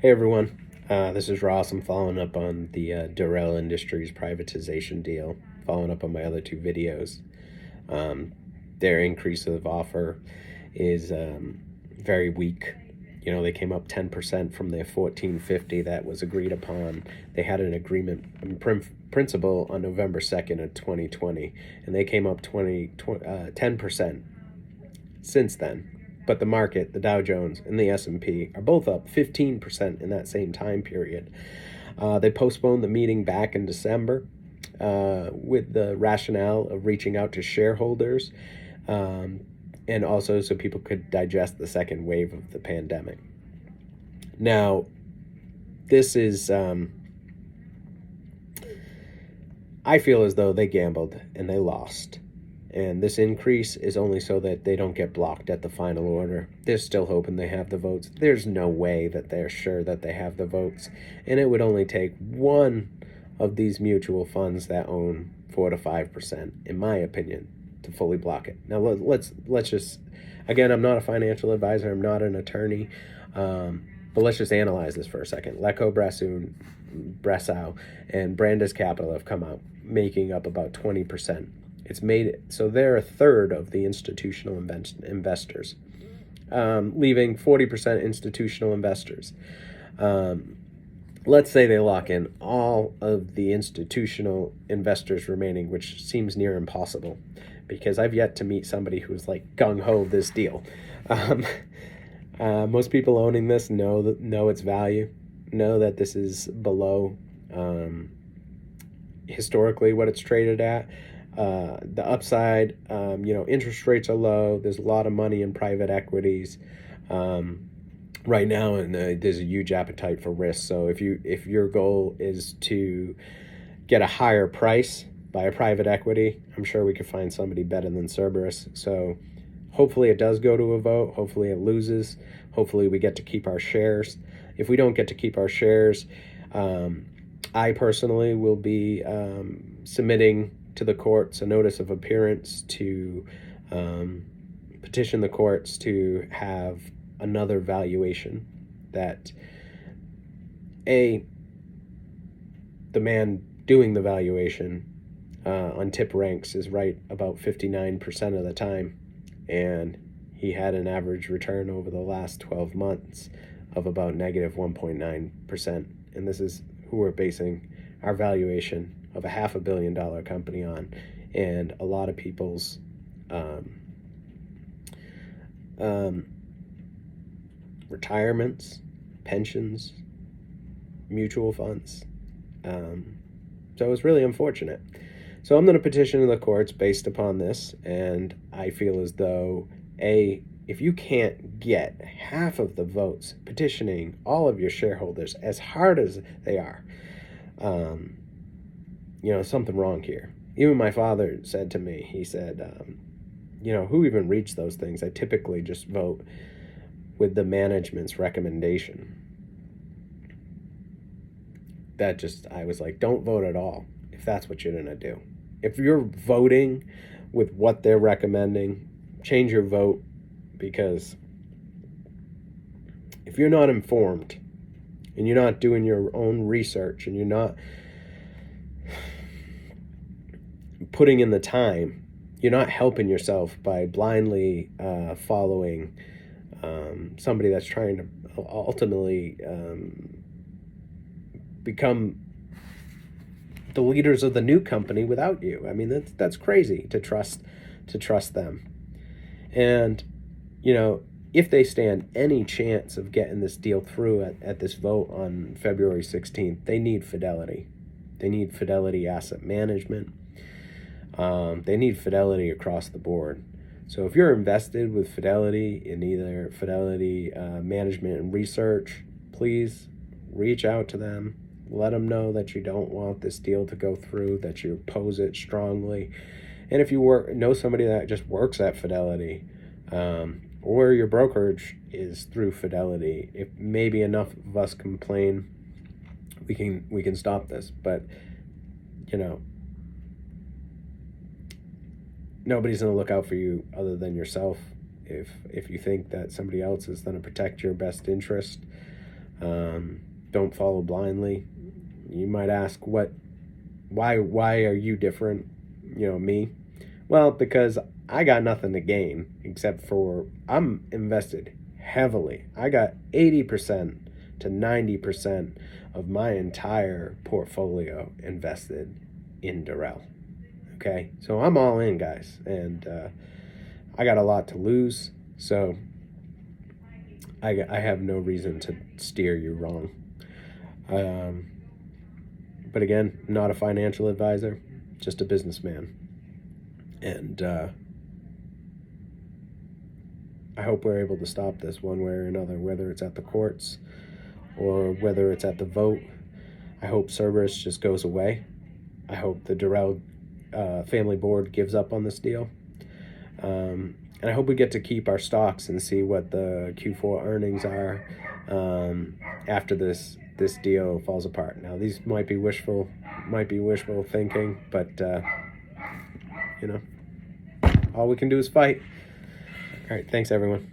Hey everyone, this is Ross. I'm following up on the Dorel Industries privatization deal, following up on my other two videos. Um, their increase of offer is very weak. You know, they came up 10% from their 1450 that was agreed upon. They had an agreement in principle on November 2nd of 2020, and they came up 10% since then. But the market, the Dow Jones and the S&P, are both up 15% in that same time period. They postponed the meeting back in December with the rationale of reaching out to shareholders, and also so people could digest the second wave of the pandemic. Now, this is, I feel as though they gambled and they lost. And this increase is only so that they don't get blocked at the final order. They're still hoping they have the votes. There's no way that they're sure that they have the votes. And it would only take one of these mutual funds that own 4 to 5%, in my opinion, to fully block it. Now, let's just, again, I'm not a financial advisor. I'm not an attorney. But let's just analyze this for a second. Leco Bressau, and Brandes Capital have come out, making up about 20%. It's made it so they're a third of the institutional investors, leaving 40% institutional investors. Let's say they lock in all of the institutional investors remaining, which seems near impossible because I've yet to meet somebody who's like gung-ho this deal. Most people owning this know its value, know that this is below historically what it's traded at. The upside, interest rates are low. There's a lot of money in private equities right now, and there's a huge appetite for risk. So if your goal is to get a higher price by a private equity, I'm sure we could find somebody better than Cerberus. So hopefully it does go to a vote. Hopefully it loses. Hopefully we get to keep our shares. If we don't get to keep our shares, I personally will be submitting to the courts a notice of appearance to petition the courts to have another valuation that the man doing the valuation on tip ranks is right about 59% of the time, and he had an average return over the last 12 months of about negative 1.9%, and this is who we're basing our valuation of a $500 million company on, and a lot of people's retirements, pensions, mutual funds. So it's really unfortunate. So I'm going to petition the courts based upon this, and I feel as though, if you can't get half of the votes petitioning all of your shareholders as hard as they are, something wrong here. Even my father said to me, he said, who even reads those things? I typically just vote with the management's recommendation. I was like, don't vote at all if that's what you're going to do. If you're voting with what they're recommending, change your vote, because if you're not informed and you're not doing your own research and you're not putting in the time, you're not helping yourself by blindly following somebody that's trying to ultimately become the leaders of the new company without you. I mean, that's crazy to trust them. And if they stand any chance of getting this deal through at this vote on February 16th, they need Fidelity. They need Fidelity Asset Management. They need Fidelity across the board. So if you're invested with Fidelity in either Fidelity Management and Research, please reach out to them. Let them know that you don't want this deal to go through, that you oppose it strongly. And if you know somebody that just works at Fidelity, or your brokerage is through Fidelity, if maybe enough of us complain, we can stop this. But nobody's going to look out for you other than yourself. If you think that somebody else is going to protect your best interest, Don't follow blindly. You might ask, why are you different? Me. Well, because I got nothing to gain except for I'm invested heavily. I got 80% to 90% of my entire portfolio invested in Dorel. Okay, so I'm all in, guys, and I got a lot to lose, so I have no reason to steer you wrong. But again, not a financial advisor, just a businessman. And I hope we're able to stop this one way or another, whether it's at the courts or whether it's at the vote. I hope Cerberus just goes away. I hope the Dorel family board gives up on this deal. And I hope we get to keep our stocks and see what the Q4 earnings are after this deal falls apart. Now, these might be wishful thinking, but all we can do is fight. All right, thanks everyone.